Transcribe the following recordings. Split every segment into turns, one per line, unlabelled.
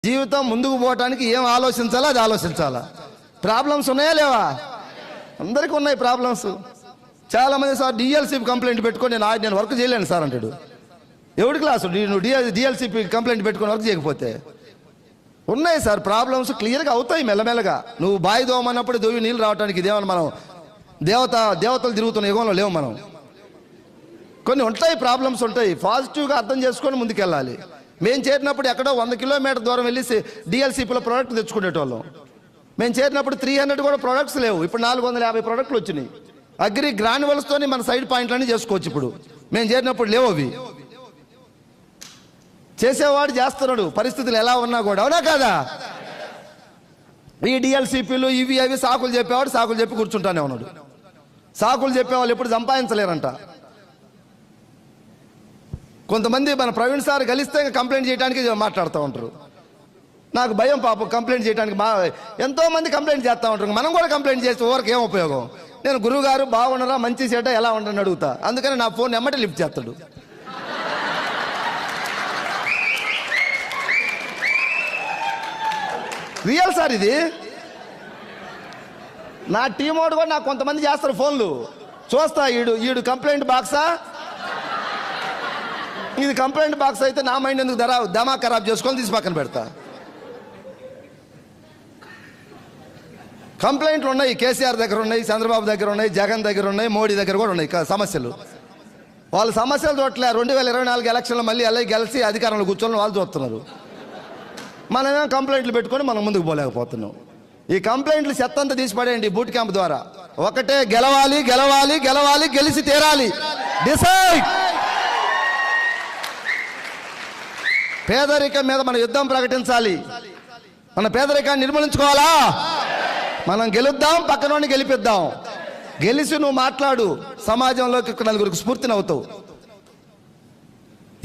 జీవితం ముందుకు పోవటానికి ఏం ఆలోచించాలో అది ఆలోచించాలా. ప్రాబ్లమ్స్ ఉన్నాయా లేవా? అందరికీ ఉన్నాయి ప్రాబ్లమ్స్. చాలామంది సార్ డిఎల్సిపి కంప్లైంట్ పెట్టుకొని నేను వర్క్ చేయలేను సార్ అంటాడు. ఎవడి క్లాసు నువ్వు డిఎల్సిపి కంప్లైంట్ పెట్టుకొని వర్క్ చేయకపోతే? ఉన్నాయి సార్ ప్రాబ్లమ్స్, క్లియర్గా అవుతాయి మెల్లమెల్లగా. నువ్వు బావి దోమన్నప్పుడు దోవి నీళ్ళు రావడానికి ఇదేమన్నా మనం దేవతలు తిరుగుతున్న యుగంలో లేవు మనం. కొన్ని ఉంటాయి ప్రాబ్లమ్స్ ఉంటాయి, పాజిటివ్గా అర్థం చేసుకొని ముందుకెళ్ళాలి. మేము చేరినప్పుడు ఎక్కడో 100 కిలోమీటర్ దూరం వెళ్ళి డిఎల్సిపిలో ప్రోడక్ట్ తెచ్చుకునేటోళ్ళం. మేము చేరినప్పుడు 300 కూడా ప్రోడక్ట్స్ లేవు. ఇప్పుడు 450 ప్రోడక్ట్లు వచ్చినాయి. అగ్రి గ్రాన్యువల్స్తో మన సైడ్ పాయింట్లన్నీ చేసుకోవచ్చు. ఇప్పుడు మేము చేరినప్పుడు లేవు అవి. చేసేవాడు చేస్తున్నాడు పరిస్థితులు ఎలా ఉన్నా కూడా, అవునా కాదా? ఈ డిఎల్సిపిలు ఇవి అవి సాకులు చెప్పేవాడు సాకులు చెప్పి కూర్చుంటానే ఉన్నాడు. సాకులు చెప్పేవాళ్ళు ఎప్పుడు సంపాదించలేరంట. కొంతమంది మన ప్రవీణ్ సార్ కలిస్తే కంప్లైంట్ చేయడానికి మాట్లాడుతూ ఉంటారు. నాకు భయం పాపం కంప్లైంట్ చేయడానికి. ఎంతోమంది కంప్లైంట్ చేస్తూ ఉంటారు. మనం కూడా కంప్లైంట్ చేస్తే ఓవరకు ఏం ఉపయోగం? నేను గురువు గారు బాగున్నారా, మంచి చెడ్డ ఎలా ఉండని అడుగుతా. అందుకని నా ఫోన్ ఎమ్మటే లిఫ్ట్ చేస్తాడు. రియల్ సార్ ఇది. నా టీం వాడు కూడా నాకు కొంతమంది చేస్తారు ఫోన్లు. చూస్తా ఈడు కంప్లైంట్ బాక్సా, ఇది కంప్లైంట్ బాక్స్ అయితే నా మైండ్ ఎందుకు దమా ఖరాబ్ చేసుకొని తీసి పక్కన పెడతా. కంప్లైంట్లు ఉన్నాయి, కేసీఆర్ దగ్గర ఉన్నాయి, చంద్రబాబు దగ్గర ఉన్నాయి, జగన్ దగ్గర ఉన్నాయి, మోడీ దగ్గర కూడా ఉన్నాయి సమస్యలు. వాళ్ళ సమస్యలు చూడలే. 2024 ఎలక్షన్లో మళ్ళీ గెలిచి అధికారంలో కూర్చొని వాళ్ళు చూస్తున్నారు. మనమేమో కంప్లైంట్లు పెట్టుకొని మనం ముందుకు పోలేకపోతున్నాం. ఈ కంప్లైంట్లు చెత్తంతా తీసి పడేయండి బూట్ క్యాంప్ ద్వారా. ఒకటే, గెలవాలి గెలవాలి గెలవాలి, గెలిచి తీరాలి. డిసైడ్. పేదరికం మీద మన యుద్ధం ప్రకటించాలి. మన పేదరికాన్ని నిర్మూలించుకోవాలా? మనం గెలుద్దాం, పక్కనోడిని గెలిపిద్దాం. గెలిచి నువ్వు మాట్లాడు, సమాజంలోకి నలుగురికి స్ఫూర్తిని అవుతావు.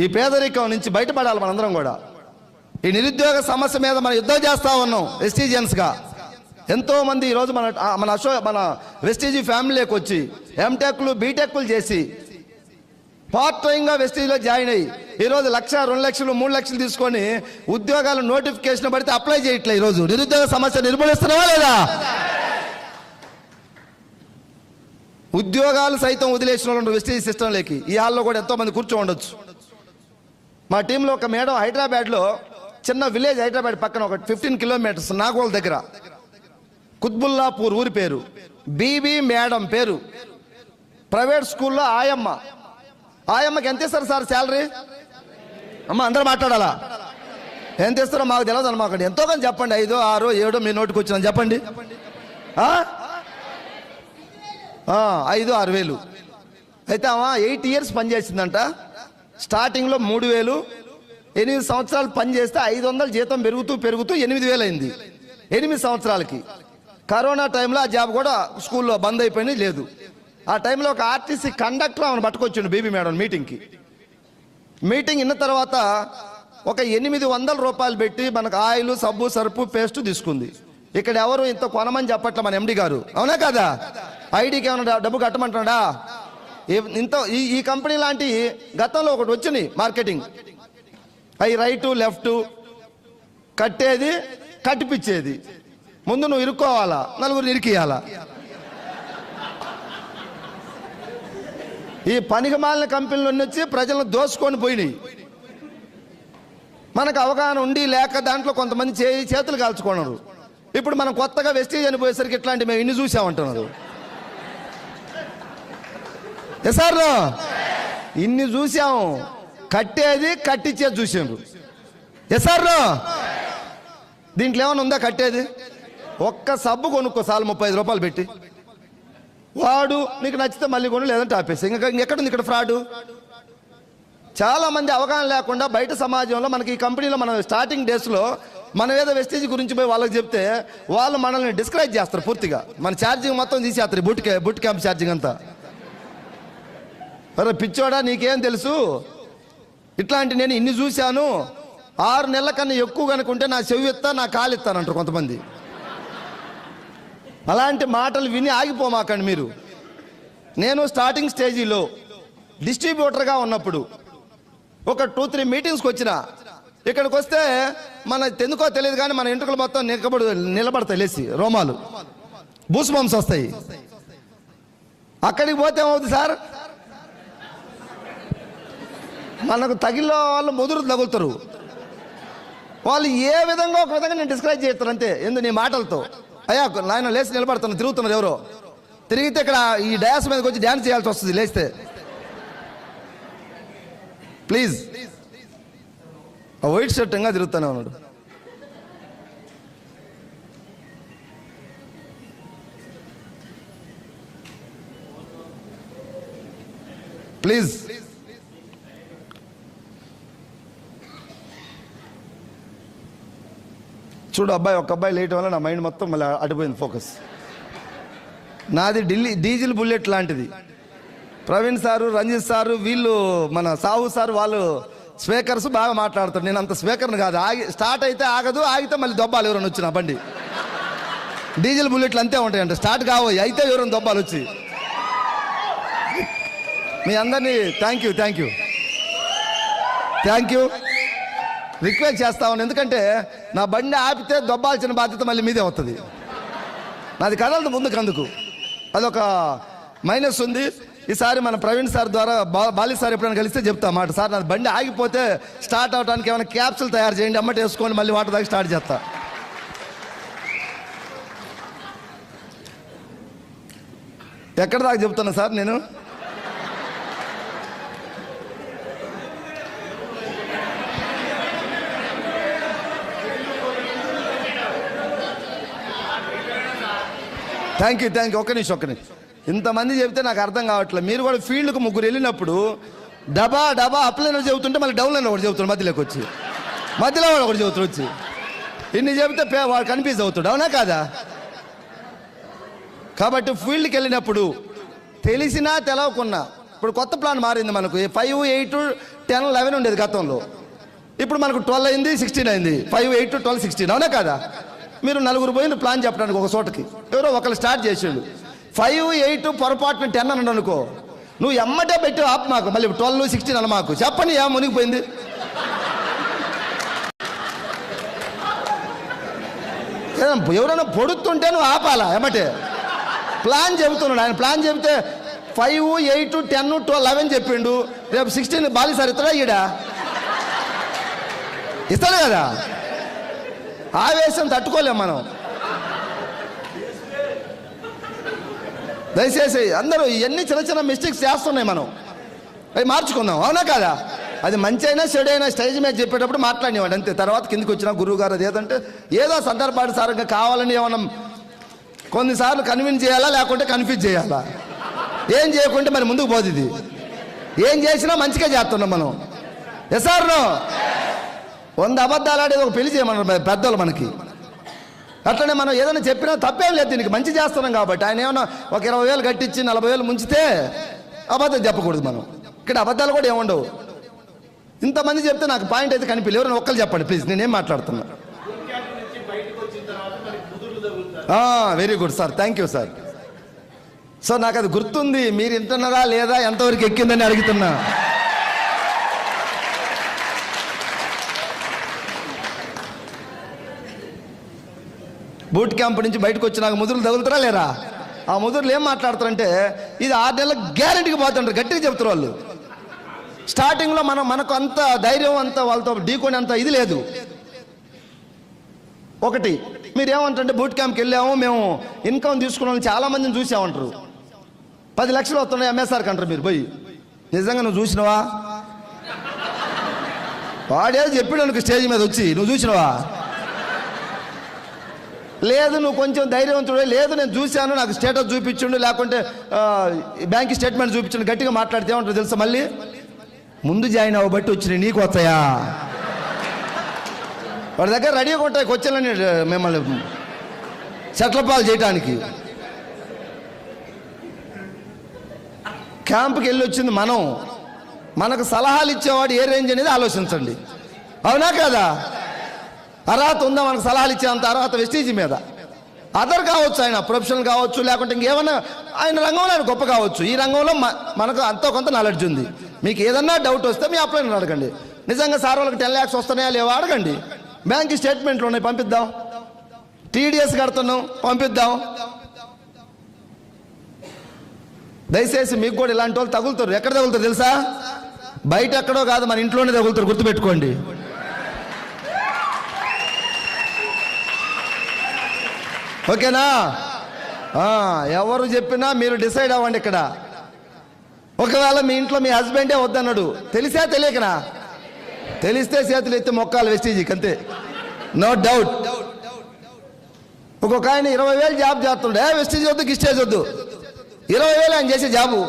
ఈ పేదరికం నుంచి బయటపడాలి మనందరం కూడా. ఈ నిరుద్యోగ సమస్య మీద మనం యుద్ధం చేస్తా ఉన్నాం వెస్టీజియన్స్గా. ఎంతో మంది ఈరోజు మన వెస్టీజీ ఫ్యామిలీకి వచ్చి ఎంటెక్లు బీటెక్లు చేసి పార్ట్ టైంగా వెస్టీజ్లో జాయిన్ అయ్యి ఈరోజు 1,00,000, 2 లక్షలు, 3 లక్షలు తీసుకొని ఉద్యోగాలు నోటిఫికేషన్ పడితే అప్లై చేయట్లే. ఈరోజు నిరుద్యోగ సమస్య నిర్మూలిస్తున్నావా లేదా? ఉద్యోగాలు సైతం వదిలేసిన వాళ్ళు వెస్టీజ్ సిస్టంలోకి. ఈ హాల్లో కూడా ఎంతో మంది కూర్చో ఉండొచ్చు. మా టీంలో ఒక మేడం హైదరాబాద్లో, చిన్న విలేజ్ హైదరాబాద్ పక్కన ఒక 15 కిలోమీటర్స్ నాగోల్ దగ్గర, కుత్బుల్లాపూర్ ఊరి పేరు. బీబీ మేడం పేరు. ప్రైవేట్ స్కూల్లో ఆయమ్మకి ఎంత ఇస్తారు సార్ శాలరీ? అమ్మ అందరూ మాట్లాడాలా? ఎంత ఇస్తారో మాకు తెలియదు అన్నమాట. ఎంతో కానీ చెప్పండి. 5, 6, 7 మీ నోటికి వచ్చిన చెప్పండి. 5, 6 వేలు. అయితే ఆమె 8 ఇయర్స్ పనిచేసిందంట. స్టార్టింగ్లో 3,000, 8 సంవత్సరాలు పనిచేస్తే 500 జీతం పెరుగుతూ 8,000 అయింది 8 సంవత్సరాలకి. కరోనా టైంలో ఆ జాబ్ కూడా స్కూల్లో బంద్ అయిపోయింది, లేదు. ఆ టైంలో ఒక ఆర్టీసీ కండక్టర్ ఆమెను పట్టుకొచ్చిండు బీబీ మేడం మీటింగ్కి. మీటింగ్ ఇన్న తర్వాత ఒక 800 రూపాయలు పెట్టి మనకు ఆయిల్, సబ్బు, సరుపు, పేస్ట్ తీసుకుంది. ఇక్కడ ఎవరు ఇంత కొనమని చెప్పట్లే మన ఎండి గారు, అవునా కదా? ఐడికి ఏమైనా డబ్బు కట్టమంటున్నాడా? ఇంత ఈ కంపెనీ లాంటి గతంలో ఒకటి వచ్చినాయి మార్కెటింగ్. అవి రైటు లెఫ్ట్ కట్టేది, కట్టిపిచ్చేది. ముందు నువ్వు ఇరుక్కోవాలా, నలుగురు ఇరికియాలా. ఈ పనికిమాలిన కంపెనీలు వచ్చి ప్రజలను దోసుకొని పోయినాయి. మనకు అవగాహన ఉండి లేక దాంట్లో కొంతమంది చేతులు కాల్చుకున్నారు. ఇప్పుడు మనం కొత్తగా వెస్టీజ్ అని పోయేసరికి ఇట్లాంటి మేము ఇన్ని చూసామంటున్నారు. సార్ ఇన్ని చూసాము, కట్టేది కట్టించేది చూసాము. సార్ దీంట్లో ఏమైనా ఉందా కట్టేది? ఒక్క సబ్బు కొనుక్కో చాలు 35 రూపాయలు పెట్టి. వాడు నీకు నచ్చితే మళ్ళీ కొను, లేదంటే ఆపేసి. ఇంకెక్కడుంది ఇక్కడ ఫ్రాడ్? చాలా మంది అవగాహన లేకుండా బయట సమాజంలో మనకి ఈ కంపెనీలో మనం స్టార్టింగ్ డేస్లో మనం ఏదో వెస్టీజ్ గురించి పోయి వాళ్ళకి చెప్తే వాళ్ళు మనల్ని డిస్కరేజ్ చేస్తారు పూర్తిగా. మన ఛార్జింగ్ మొత్తం తీసేస్తారు, బుట్ క్యాంప్ ఛార్జింగ్ అంతా. అరే పిచ్చోడా నీకేం తెలుసు? ఇట్లాంటి నేను ఇన్ని చూశాను. 6 నెలల కన్నా ఎక్కువ కనుకుంటే నా చెవి ఎత్తా, నా కాలు ఎత్తానంటారు కొంతమంది. అలాంటి మాటలు విని ఆగిపోమాకండి మీరు. నేను స్టార్టింగ్ స్టేజీలో డిస్ట్రిబ్యూటర్గా ఉన్నప్పుడు ఒక 2-3 మీటింగ్స్కి వచ్చిన ఇక్కడికి వస్తే మన ఎందుకో తెలియదు కానీ మన ఎంట్రుకలు మొత్తం నిలబడతాయి, లేచి రోమాలు బూస్ బంప్స్ వస్తాయి. అక్కడికి పోతే ఏమవుతుంది సార్, మనకు తగిలిన వాళ్ళు ముదురు తగులుతారు. వాళ్ళు ఏ విధంగా ఒక విధంగా నేను డిస్క్రైబ్ చేస్తాను అంతే, నీ మాటలతో. అయ్యా నాయన లేచి నిలబడుతున్నారు, తిరుగుతున్నారు, ఎవరో తిరిగితే ఇక్కడ ఈ డయాస్ మీదకి వచ్చి డ్యాన్స్ చేయాల్సి వస్తుంది లేస్తే. ప్లీజ్, ఆ వైట్ షర్ట్ ఇంకా తిరుగుతానే ఉన్నాడు. ప్లీజ్ చూడు అబ్బాయి, ఒక అబ్బాయి లేట్ వల్ల నా మైండ్ మొత్తం మళ్ళీ అడిపోయింది ఫోకస్. నాది డీజిల్ బుల్లెట్ లాంటిది. ప్రవీణ్ సారు, రంజిత్ సారు, వీళ్ళు మన సాహు సారు, వాళ్ళు స్పీకర్స్ బాగా మాట్లాడతారు. నేను అంత స్పీకర్ని కాదు. స్టార్ట్ అయితే ఆగదు, ఆగితే మళ్ళీ దొబ్బాలు ఎవరైనా వచ్చిన బండి. డీజిల్ బుల్లెట్లు అంతే ఉంటాయంట, స్టార్ట్ కావాలి అయితే ఎవరైనా దొబ్బాలు వచ్చి. మీ అందరినీ థ్యాంక్ యూ రిక్వెస్ట్ చేస్తా ఉన్నాను. ఎందుకంటే నా బండి ఆపితే దొబ్బాల్సిన బాధ్యత మళ్ళీ మీదే అవుతుంది. నాది కదలదు ముందుకు, అందుకు అదొక మైనస్ ఉంది. ఈసారి మన ప్రవీణ్ సార్ ద్వారా బాలి సార్ ఎప్పుడైనా కలిస్తే చెప్తా మాట, సార్ నాది బండి ఆగిపోతే స్టార్ట్ అవడానికి ఏమైనా క్యాప్సులు తయారు చేయండి, అమ్మటి వేసుకొని మళ్ళీ వాటర్ దాకా స్టార్ట్ చేస్తా. ఎక్కడ దాకా చెప్తున్నా సార్ నేను? థ్యాంక్ యూ ఒక్క నిమిషం. ఇంతమంది చెప్తే నాకు అర్థం కావట్లేదు. మీరు కూడా ఫీల్డ్కి ముగ్గురు వెళ్ళినప్పుడు డబా అప్లైన్ చెబుతుంటే మళ్ళీ డౌన్లైన్ ఒకటి చెబుతాడు, మధ్యలోకి వచ్చి మధ్యలో వాడు ఒకటి చెబుతాడు వచ్చి. ఇన్ని చెబితే వాడు కన్ఫ్యూజ్ అవుతాడు, అవునా కాదా? కాబట్టి ఫీల్డ్కి వెళ్ళినప్పుడు తెలిసినా తెలవకున్నా, ఇప్పుడు కొత్త ప్లాన్ మారింది మనకు. 5, 8, 10, 11 ఉండేది గతంలో. ఇప్పుడు మనకు 12 అయింది, 16 అయింది. 5, 8, 12, 16, అవునా కాదా? మీరు నలుగురు పోయింది ప్లాన్ చెప్పడానికి ఒక చోటకి, ఎవరో ఒకరు స్టార్ట్ చేసాడు. 5, 8 పొరపాటున 10 అని అనుకో, నువ్వు ఎమ్మటే పెట్టి ఆపు మాకు, మళ్ళీ 12, 16 అని మాకు చెప్పని ఏం మునిగిపోయింది. ఎవరైనా పొడుతుంటే నువ్వు ఆపాలా ఎమ్మటే. ప్లాన్ చెబుతున్నాడు ఆయన. ప్లాన్ చెబితే 5, 8, 10, 12, 11 చెప్పిండు. రేపు 16 బాలి సార్ ఇస్తాడా? ఇస్తాడు కదా. ఆవేశం తట్టుకోలేం మనం. దయచేసి అందరూ ఇవన్నీ చిన్న మిస్టేక్స్ చేస్తున్నాయి, మనం అవి మార్చుకుందాం, అవునా కాదా? అది మంచి అయినా చెడు అయినా స్టేజ్ మీద చెప్పేటప్పుడు మాట్లాడినవాడు అంతే. తర్వాత కిందికి వచ్చిన గురువు గారు అది ఏదంటే ఏదో సందర్భానుసారంగా కావాలని ఏమన్నా కొన్నిసార్లు కన్విన్స్ చేయాలా, లేకుంటే కన్ఫ్యూజ్ చేయాలా. ఏం చేయకుంటే మరి ముందుకు పోదు. ఇది ఏం చేసినా మంచిగా చేస్తున్నాం మనం. ఎసార్ 100 అబద్ధాలు ఆడేది ఒక పెళ్లి చేయమన్నారు పెద్దలు మనకి. అట్లనే మనం ఏదైనా చెప్పినా తప్పేం లేదు, దీనికి మంచి చేస్తున్నాం కాబట్టి. ఆయన ఏమన్నా ఒక 20,000 కట్టించి 40,000 ముంచితే అబద్ధం చెప్పకూడదు మనం. ఇక్కడ అబద్ధాలు కూడా ఏముండవు. ఇంతమంది చెప్తే నాకు పాయింట్ అయితే కనిపించలేదు. ఎవరైనా ఒక్కరు చెప్పండి ప్లీజ్, నేనేం మాట్లాడుతున్నా. Very good sir, thank you sir. So నాకు అది గుర్తుంది. మీరు వింటున్నారా లేదా, ఎంతవరకు ఎక్కిందని అడుగుతున్నా. బూట్ క్యాంప్ నుంచి బయటకు వచ్చి నాకు ముదురులు తగులుతారా లేరా? ఆ ముదురులు ఏం మాట్లాడతారంటే ఇది 6 నెలలకు గ్యారెంటీకి పోతుంటారు, గట్టిగా చెప్తారు వాళ్ళు. స్టార్టింగ్లో మనకు అంత ధైర్యం, అంత వాళ్ళతో ఢీకొని అంత ఇది లేదు. ఒకటి మీరేమంటే బూట్ క్యాంప్కి వెళ్ళాము మేము, ఇన్కమ్ తీసుకున్న వాళ్ళు చాలామందిని చూసామంటారు. 10 లక్షలు వస్తున్నాయి ఎంఎస్ఆర్కి అంటారు. మీరు పోయి నిజంగా నువ్వు చూసినవా? వాడేదో చెప్పాడు అనుకో స్టేజ్ మీద వచ్చి, నువ్వు చూసినవా? లేదు నువ్వు కొంచెం ధైర్యవంతుడే, లేదు నేను చూశాను, నాకు స్టేటస్ చూపించండు, లేకుంటే బ్యాంక్ స్టేట్మెంట్ చూపించండి, గట్టిగా మాట్లాడితే ఏమంటారు తెలుసా? మళ్ళీ ముందు జాయిన్ అవ్వబట్టి వచ్చినాయి నీకు వస్తాయా? వాడి దగ్గర రెడీగా ఉంటాయి క్వశ్చన్లని మిమ్మల్ని సెట్లపాలు చేయటానికి. క్యాంప్కి వెళ్ళి వచ్చింది మనం, మనకు సలహాలు ఇచ్చేవాడు ఏ రేంజ్ అనేది ఆలోచించండి, అవునా కదా? అర్హత ఉందా మనకు సలహాలు ఇచ్చేంత అర్హత? వెస్టీజ్ మీద అదర్ కావచ్చు, ఆయన ప్రొఫెషనల్ కావచ్చు, లేకుంటే ఇంకేమన్నా ఆయన రంగంలో ఆయన గొప్ప కావచ్చు. ఈ రంగంలో మనకు అంతో కొంత నాలెడ్జ్ ఉంది. మీకు ఏదన్నా డౌట్ వస్తే మీ అప్లైన్ అడగండి. నిజంగా సార్ వాళ్ళకి 10 lakhs వస్తున్నాయా లేవా అడగండి. బ్యాంక్ స్టేట్మెంట్లు ఉన్నాయి, పంపిద్దాం. టీడీఎస్ కడుతున్నాం, పంపిద్దాం. దయచేసి మీకు కూడా ఇలాంటి వాళ్ళు తగులుతారు. ఎక్కడ తగులుతారు తెలుసా? బయట ఎక్కడో కాదు, మన ఇంట్లోనే తగులుతారు, గుర్తుపెట్టుకోండి. ఓకేనా? ఎవరు చెప్పినా మీరు డిసైడ్ అవ్వండి. ఇక్కడ ఒకవేళ మీ ఇంట్లో మీ హస్బెండే వద్దన్నాడు, తెలిసా తెలియకనా? తెలిస్తే చేతులు ఎత్తి మొక్కాలు వెస్టీజీకి, అంతే, నో డౌట్. ఒక్కొక్క ఆయన 20,000 జాబ్ చేస్తుండే, వెస్టీజ్ వద్దు గిస్టేజ్ వద్దు, 20,000 ఆయన చేసే జాబు.